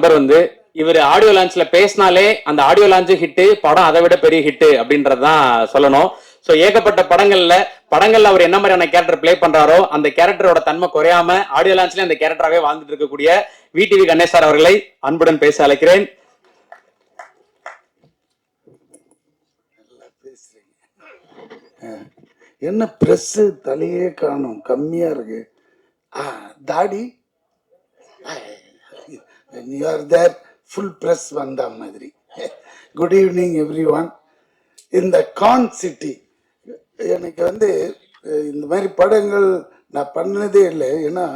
Number வந்து இவர் audio லான்ச்ல பேசினாலே அந்த ஆடியோ லான்ச் ஹிட், படம் அதை விட பெரிய ஹிட் அப்படின்றதுதான் சொல்லணும். ஸோ ஏகப்பட்ட படங்கள்ல அவர் என்ன மாதிரியான கேரக்டர் பிளே பண்றாரோ அந்த கேரக்டரோட தன்மை குறையாம ஆடியோ லான்ச்ல அந்த கேரக்டராகவே வாழ்ந்துட்டு இருக்கக்கூடிய விடிவி கணேஷ் சார் அவர்களை அன்புடன் பேச அழைக்கிறேன். என்ன பிரஸ் தலையே காணும், கம்மியா இருக்கு. தாடி you are there, full press வந்த மாதிரி. Good evening every one. இந்த கான் சிட்டி எனக்கு வந்து இந்த மாதிரி படங்கள் நான் பண்ணதே இல்லை. ஏன்னா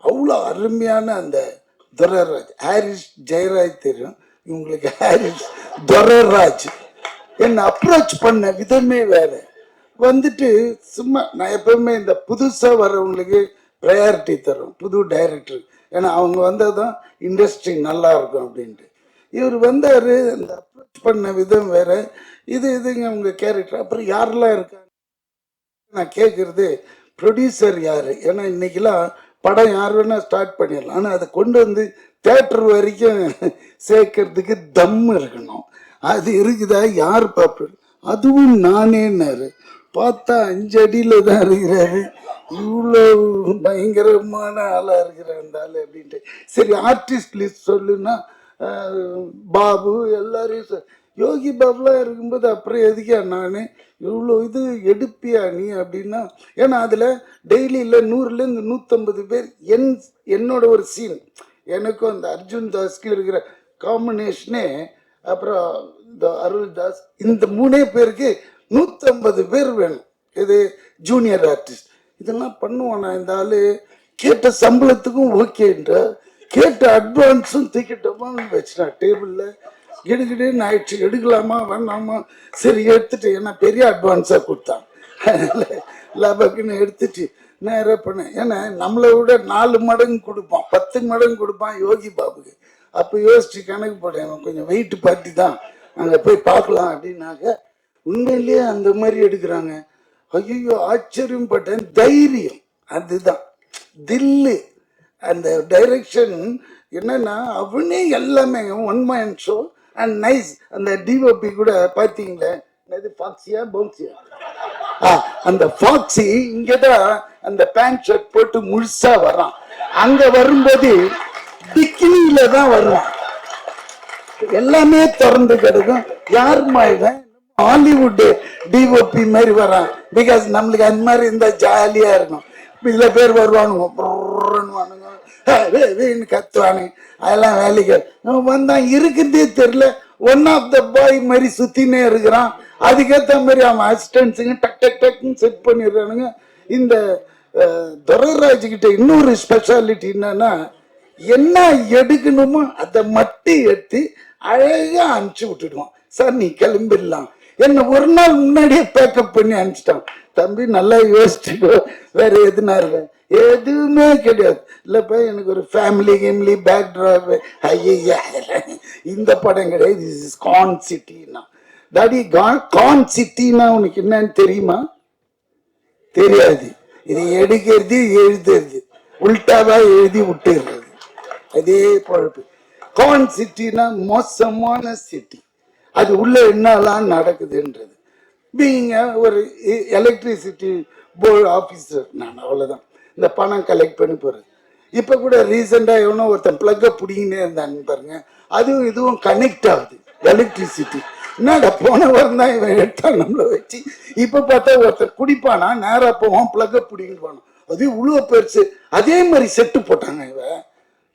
அவ்வளோ அருமையான அந்த துரராஜ், ஹாரிஸ் ஜெயராஜ் தெரியும் இவங்களுக்கு, ஹாரிஸ் துரராஜ் என்னை அப்ரோச் பண்ண விதமே வேற. வந்துட்டு சும்மா நான் எப்பவுமே இந்த புதுசாக வர்றவங்களுக்கு ப்ரையாரிட்டி தரும், புது டைரக்டர். ஏன்னா அவங்க வந்ததும் இண்டஸ்ட்ரி நல்லா இருக்கும் அப்படின்ட்டு. இவர் வந்தார், இந்த அப்ரோச் பண்ண விதம் வேற. இதுங்க அவங்க கேரக்டர். அப்புறம் யாரெல்லாம் இருக்காங்க நான் கேட்குறது, ப்ரொடியூசர் யார்? ஏன்னா இன்னைக்கெல்லாம் படம் யார் வேணால் ஸ்டார்ட் பண்ணிடலாம், ஆனால் அதை கொண்டு வந்து தேட்டர் வரைக்கும் சேர்க்கறதுக்கு தம் இருக்கணும். அது இருக்குதா? யார் பார்ப்பது? அதுவும் நானேன்னாரு. பார்த்தா 5 அடியில் தான் இருக்கிறாரு. இவ்வளோ பயங்கரமான ஆளாக இருக்கிறார் அந்த ஆள் அப்படின்ட்டு. சரி ஆர்டிஸ்ட் லிஸ்ட் சொல்லுன்னா பாபு எல்லாரையும் யோகி பாபுலாம் இருக்கும்போது அப்புறம் எதுக்கா நான் இவ்வளோ இது எடுப்பியா நீ அப்படின்னா? ஏன்னா அதில் டெய்லியில் 100லேருந்து 150 பேர் என்னோட ஒரு சீன், எனக்கும் அந்த அர்ஜுன் தாஸ்க்கு இருக்கிற காம்பினேஷனே, அப்புறம் இந்த அருள் தாஸ், இந்த 3 பேருக்கு 150 பேர் வேணும். இது ஜூனியர் ஆர்டிஸ்ட். இதெல்லாம் பண்ணுவானா இந்த ஆளு? கேட்ட சம்பளத்துக்கும் ஓகேன்ற, கேட்ட அட்வான்ஸும் தூக்கிட்டோமான்னு வச்சுட்டான் டேபிளில். கிடுகிடுன்னு ஆயிடுச்சு. எடுக்கலாமா வேணாமா? சரி எடுத்துட்டு, ஏன்னா பெரிய அட்வான்ஸாக கொடுத்தான், அதனால் லாபக்குன்னு எடுத்துட்டு நேராக பண்ணேன். ஏன்னா நம்மளை விட 4 மடங்கு கொடுப்பான், 10 மடங்கு கொடுப்பான் யோகி பாபுக்கு. அப்போ யோசிச்சு கணக்கு போட்டேன், கொஞ்சம் வெயிட் பார்ட்டி தான், அங்கே போய் பார்க்கலாம் அப்படின்னாக்க உண்மையிலேயே அந்த மாதிரி எடுக்கிறாங்க. ஐயோ ஆச்சரியம் பட்டேன். தைரியம் அதுதான், தில்லு, அந்த டைரக்ஷன் என்னன்னா அவனே எல்லாமே one man show and nice. அந்த டிஓபி கூட பார்த்தீங்களே, ஃபாக்ஸியா பவுன்சியா, அந்த ஃபாக்ஸி இங்கதான் அந்த பேண்ட் ஷர்ட் போட்டு முழுசா வரான். அங்க வரும்போது பிக்கினியில தான் வருவான், எல்லாமே திறந்து கிடக்கும். யாருமா இவன்? ஹாலிவுட் டிஓபி மாதிரி வரான். பிகாஸ் நம்மளுக்கு அந்த மாதிரி இருந்தா ஜாலியா இருக்கும். சில பேர் வருவானுங்க, கத்துவானுங்க, அதெல்லாம் வேலைக்கு வந்தான். இருக்குதே தெரியல, ஒன் ஆஃப் த பாய் மாதிரி சுத்தினே இருக்கிறான். அதுக்கேற்ற மாதிரி அவன் அசிஸ்டன்ஸுங்க டக் டக் டக்குன்னு செட் பண்ணிடுறானுங்க. இந்த துரைராஜ் கிட்ட இன்னொரு ஸ்பெஷாலிட்டி என்னன்னா, என்ன எடுக்கணுமோ அதை மட்டும் எடுத்து அழகா அனுப்பிச்சு விட்டுடுவான். சார் நீ கிளம்பிடலாம். என்ன ஒரு நாள் முன்னாடியே பேக்கப் பண்ணி அனுப்பிச்சிட்டான். தம்பி நல்லா யோசிச்சுக்கோ, வேற எதுனா இருக்க எதுவுமே கிடையாது. இல்லப்பா எனக்கு ஒரு ஃபேமிலி கேம்லி பேக்ட்ராப், ஐயா இந்த படம் கிடையாது. திஸ் இஸ் கான் சிட்டினா. டாடி கான் சிட்டினா உனக்கு என்னன்னு தெரியுமா? தெரியாது. இது எடுக்கிறது எழுதுறது, உல்டாவா எழுதி விட்டுறது, அதே பொழப்பு. கான் சிட்டினா மோசமான சிட்டி. அது உள்ள என்னெல்லாம் நடக்குதுன்றது. பீங்க ஒரு எலக்ட்ரிசிட்டி போர்டு ஆஃபீஸர் நான், அவ்வளோதான். இந்த பணம் கலெக்ட் பண்ணி போகிறது. இப்போ கூட ரீசெண்டாக எவனோ ஒருத்தன் பிளக்கை பிடிங்கினே இருந்தான்னு பாருங்க, அதுவும் இதுவும் கனெக்ட் ஆகுது எலக்ட்ரிசிட்டி. என்னடா போன வாரம் தான் இவன் எடுத்தான் நம்மளை வச்சு. இப்போ பார்த்தா ஒருத்தர் குடிப்பானா, நேராக போவான், பிளக்கை பிடிங்கிட்டு போனான். அது உழுவ பெருசு. அதே மாதிரி செட்டு போட்டாங்க. இவன்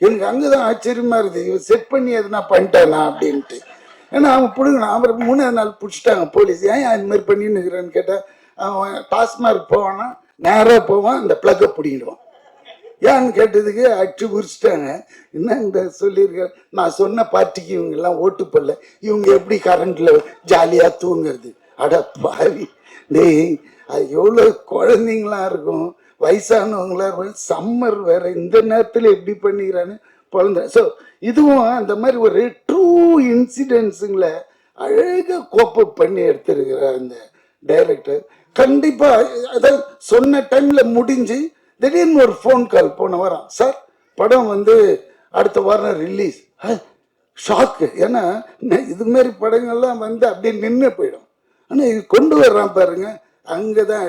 எனக்கு அங்கதான் ஆச்சரியமா இருக்குது, இவன் செட் பண்ணி எதுனா பண்ணிட்டானா அப்படின்ட்டு. ஏன்னா அவன் பிடுங்கணும். அவர் 3ஆவது நாள் பிடிச்சிட்டாங்க போலீஸ். ஏன் இது மாதிரி பண்ணின்னு இருக்கிறேன்னு கேட்டால், அவன் டாஸ்மார்க் போவானா, நேராக போவான், அந்த பிளக்கை பிடிங்கிடுவான். ஏன்னு கேட்டதுக்கு அடிச்சு குறிச்சிட்டாங்க. என்னங்க சொல்லியிருக்காரு, நான் சொன்ன பார்ட்டிக்கு இவங்க எல்லாம் ஓட்டு போடல, இவங்க எப்படி கரண்ட்ல ஜாலியாக தூங்குறது? அட பாவி டேய், அது எவ்வளோ குழந்தைங்களா இருக்கும், வயசானவங்களா இருக்கும், சம்மர் வேற, இந்த நேரத்தில் எப்படி பண்ணிக்கிறான்னு குழந்தை. ஸோ இதுவும் அந்த மாதிரி ஒரு ட்ரூ இன்சிடென்ட்ஸுங்களை அழகாக கோப்பப் பண்ணி எடுத்திருக்கிற அந்த டைரக்டர். கண்டிப்பா அதாவது சொன்ன டைம்ல முடிஞ்சு திடீர்னு ஒரு ஃபோன் கால் போன வாரம், சார் படம் வந்து அடுத்த வாரம் ரிலீஸ். ஷாக்கு. ஏன்னா இது மாதிரி படங்கள்லாம் வந்து அப்படியே நின்று போயிடும். ஆனா இது கொண்டு வர்றான் பாருங்க, அங்கதான்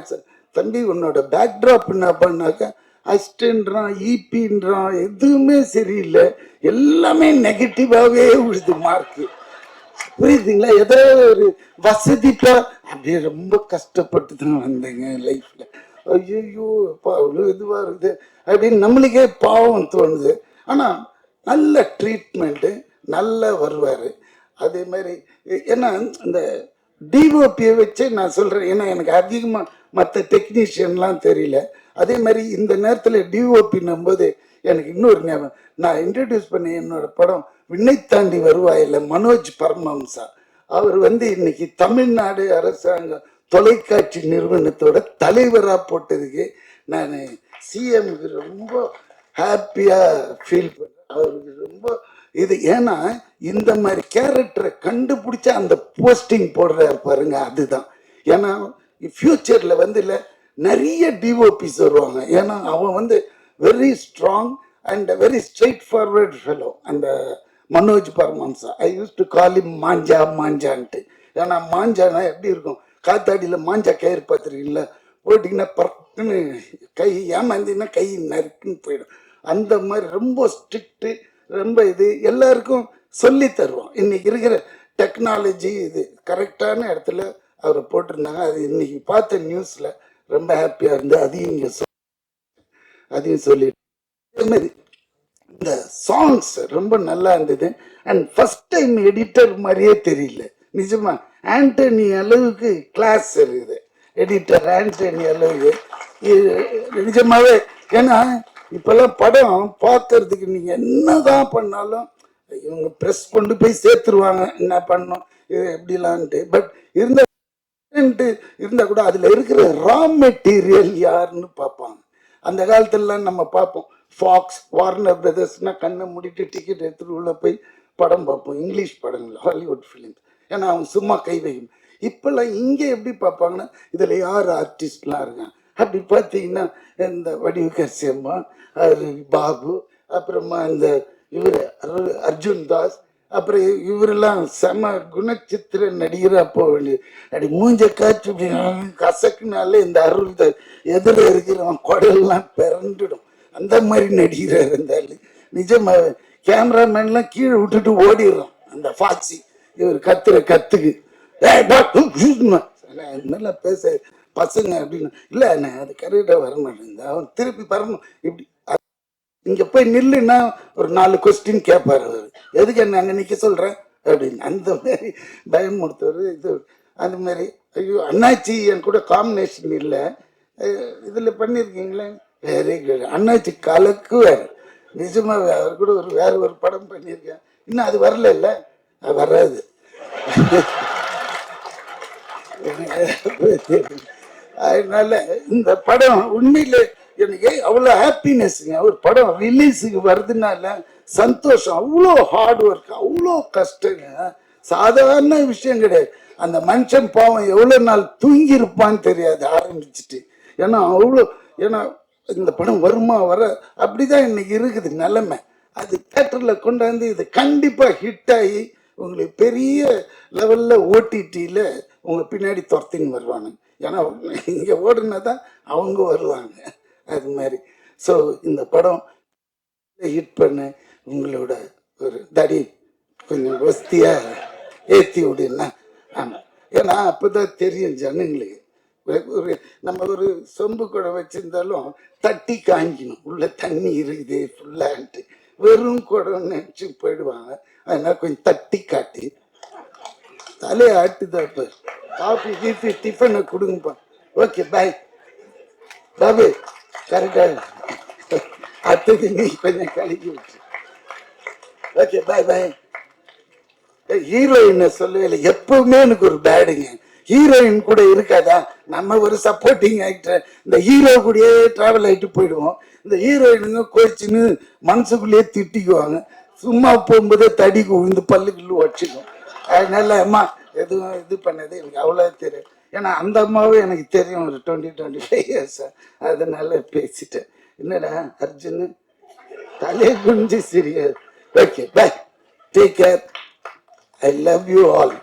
தம்பி உன்னோட பேக்ட்ராப் என்ன பண்ணாக்க அஸ்டன்றான், ஈபின்றான், எதுவுமே சரியில்லை, எல்லாமே நெகட்டிவாவே விழுது மார்க்கு. புரியுதுங்களா? ஏதோ ஒரு வசதிப்பா அப்படியே ரொம்ப கஷ்டப்பட்டு தான் வந்தேங்க லைஃப்ல. ஐயோ அவ்வளோ இதுவா இருக்குது அப்படின்னு நம்மளுக்கே பாவம் தோணுது. ஆனா நல்ல ட்ரீட்மெண்ட்டு, நல்லா வருவாரு. அதே மாதிரி ஏன்னா இந்த டிஓபியை வச்சு நான் சொல்றேன், ஏன்னா எனக்கு அதிகமா மற்ற டெக்னீஷியன்லாம் தெரியல. அதே மாதிரி இந்த நேரத்தில் டிஓபி நம்போது எனக்கு இன்னொரு ஞாபகம், நான் இன்ட்ரடியூஸ் பண்ணி என்னோட படம் விண்ணை தாண்டி வருவாயில்ல, மனோஜ் பரமஹம்சா. அவர் வந்து இன்னைக்கு தமிழ்நாடு அரசாங்க தொலைக்காட்சி நிறுவனத்தோட தலைவராக போட்டதுக்கு நான் சிஎம்க்கு ரொம்ப ஹாப்பியா ஃபீல் பண்ணேன். அவருக்கு ரொம்ப இது, ஏன்னா இந்த மாதிரி கேரக்டரை கண்டுபிடிச்ச அந்த போஸ்டிங் போடுறாரு பாருங்க, அதுதான். ஏன்னா ஃபியூச்சர்ல வந்து இல்லை நிறைய டிஓபிஸ் வருவாங்க. ஏன்னா அவன் வந்து very strong and very straight forward fellow அந்த மனோஜ் பரமஹம்சா. ஐ யூஸ் டு கால் இம் மாஞ்சா மாஞ்சான்ட்டு. ஏன்னா மாஞ்சானா எப்படி இருக்கும், காத்தாடியில் மாஞ்சா கயிறு பார்த்துருக்கீங்களா, போட்டிங்கன்னா பறக்குன்னு கை ஏமாந்தின்னா கை நறுக்குன்னு போயிடும். அந்த மாதிரி ரொம்ப ஸ்ட்ரிக்ட்டு, ரொம்ப இது எல்லாருக்கும் சொல்லி தருவோம். இன்னைக்கு இருக்கிற டெக்னாலஜி இது கரெக்டான இடத்துல அவரை போட்டிருந்தாங்க. அது இன்னைக்கு பார்த்த நியூஸ்ல ரொம்ப ஹாப்பியா இருந்து அதையும் இங்க அதையும் சொல்லிட்டு, இந்த சாங்ஸ் ரொம்ப நல்லா இருந்தது. அண்ட் ஃபர்ஸ்ட் டைம் எடிட்டர் மாதிரியே தெரியல, நிஜமா ஆண்டனி அளவுக்கு கிளாஸ் இருக்குது எடிட்டர், ஆண்டனி அளவுக்கு நிஜமாவே. ஏன்னா இப்பெல்லாம் படம் பார்க்கறதுக்கு நீங்க என்னதான் பண்ணாலும் இவங்க ப்ரெஸ் கொண்டு போய் சேர்த்துருவாங்க, என்ன பண்ணோம் இது எப்படிலான்ட்டு. பட் இருந்தா கூட அதுல இருக்கிற ரா மெட்டீரியல் யாருன்னு பார்ப்பாங்க. அந்த காலத்துலலாம் நம்ம பார்ப்போம், ஃபாக்ஸ், வார்னர் பிரதர்ஸ்னா கண்ணை மூடிட்டு டிக்கெட் எடுத்துட்டு உள்ள போய் படம் பார்ப்போம், இங்கிலீஷ் படங்கள், ஹாலிவுட் ஃபிலிம்ஸ். ஏன்னா அவங்க சும்மா கை வைக்கணும். இப்பெல்லாம் இங்கே எப்படி பார்ப்பாங்கன்னா இதில் யார் ஆர்டிஸ்ட்லாம் இருக்காங்க அப்படி பார்த்தீங்கன்னா இந்த வடிவுக்கரசியம்மா, பாபு, அப்புறமா இந்த இவர் அர்ஜுன் தாஸ், அப்புறம் இவரெல்லாம் செம குணச்சித்திர நடிகராக போக வேண்டியது. அப்படி மூஞ்ச காய்ச்சி கசக்குனால இந்த அருள் எதிர இருக்கிறவன் குடல்லாம் பிறண்டுடும். அந்த மாதிரி நடிகராக இருந்தாலும் நிஜமாக கேமராமேன்லாம் கீழே விட்டுட்டு ஓடிடுறோம். அந்த ஃபாக்ஸி இவர் கத்துற கத்துக்கு நல்லா பேச பசங்க அப்படின்னு இல்லை, அது கரெக்டாக வர மாட்டேங்குது, அவன் திருப்பி வரணும். இப்படி இங்க போய் நில்லுன்னா ஒரு 4 கொஸ்டின் கேட்பாரு அவர், எதுக்கு என்ன அங்க நிக்க சொல்றேன் அப்படின்னு. அந்த மாதிரி பயமுறுத்துவாரு. இது அந்த மாதிரி. ஐயோ அண்ணாச்சி என் கூட காம்பினேஷன் இல்லை இதுல பண்ணிருக்கீங்களே, வெரி குட். அண்ணாச்சி கலக்குவார் நிஜமாவே. அவர் கூட வேற ஒரு படம் பண்ணியிருக்கேன், இன்னும் அது வரல, இல்லை அது வராது. அதனால இந்த படம் உண்மையில எனக்கு அவ்வளோ ஹாப்பினஸ்ங்க. ஒரு படம் ரிலீஸுக்கு வருதுனால சந்தோஷம். அவ்வளோ ஹார்ட் ஒர்க், அவ்வளோ கஷ்டங்க, சாதாரண விஷயம் கிடையாது. அந்த மனுஷன் பாவம் எவ்வளோ நாள் தூங்கி இருப்பான்னு தெரியாது ஆரம்பிச்சுட்டு. ஏன்னா அவ்வளோ, ஏன்னா இந்த படம் வருமா வர அப்படிதான் இன்னைக்கு இருக்குது நிலைமை. அது தேட்டரில் கொண்டாந்து இது கண்டிப்பாக ஹிட் ஆகி உங்களுக்கு பெரிய லெவலில் ஓடிடியில் உங்க பின்னாடி துரத்தின்னு வருவானுங்க. ஏன்னா இங்கே ஓடுனா தான் அவங்க வருவாங்க. அது மாதிரி. ஸோ இந்த படம் ஹிட் பண்ண உங்களோட ஒரு தடி கொஞ்சம் வசதியாக ஏற்றி விடுன்னா. ஆமாம், ஏன்னா அப்போ தான் தெரியும் ஜனங்களுக்கு. ஒரு நம்ம ஒரு சொம்பு குடம் வச்சுருந்தாலும் தட்டி காஞ்சிடும், உள்ள தண்ணி இருக்குது ஃபுல்லான்ட்டு. வெறும் குடம் நினச்சி போயிடுவாங்க. அதனால் கொஞ்சம் தட்டி காட்டி தலையை ஆட்டுதான். இப்போ காஃபி கீஃபி டிஃபனை கொடுங்கப்பா. ஓகே பாய் பாபு, கரெக்டாக அடுத்தது நீ கொஞ்சம் கழிக்கி விட்டு. ஓகே பாய் பாய். ஹீரோயினை சொல்லவே இல்லை, எப்பவுமே எனக்கு ஒரு பேடுங்க. ஹீரோயின் கூட இருக்காதா, நம்ம ஒரு சப்போர்ட்டிங் ஆக்டர், இந்த ஹீரோ கூடயே டிராவல் ஆகிட்டு போயிடுவோம். இந்த ஹீரோயினுங்க கோச்சின்னு மனசுக்குள்ளேயே திட்டிக்குவாங்க, சும்மா போகும்போதே தடிக்கு விழுந்து பல்லுக்குள்ளே வச்சுக்கும். அதனால அம்மா எதுவும் இது பண்ணது எனக்கு அவ்வளோ தெரியும். ஏன்னா அந்த அம்மாவும் எனக்கு தெரியும் ஒரு 20-25 இயர்ஸ். அதனால பேசிட்டேன். என்னடா அர்ஜுன் தலையை குஞ்சு சரியாது. Okay bye. Take care. I love you all.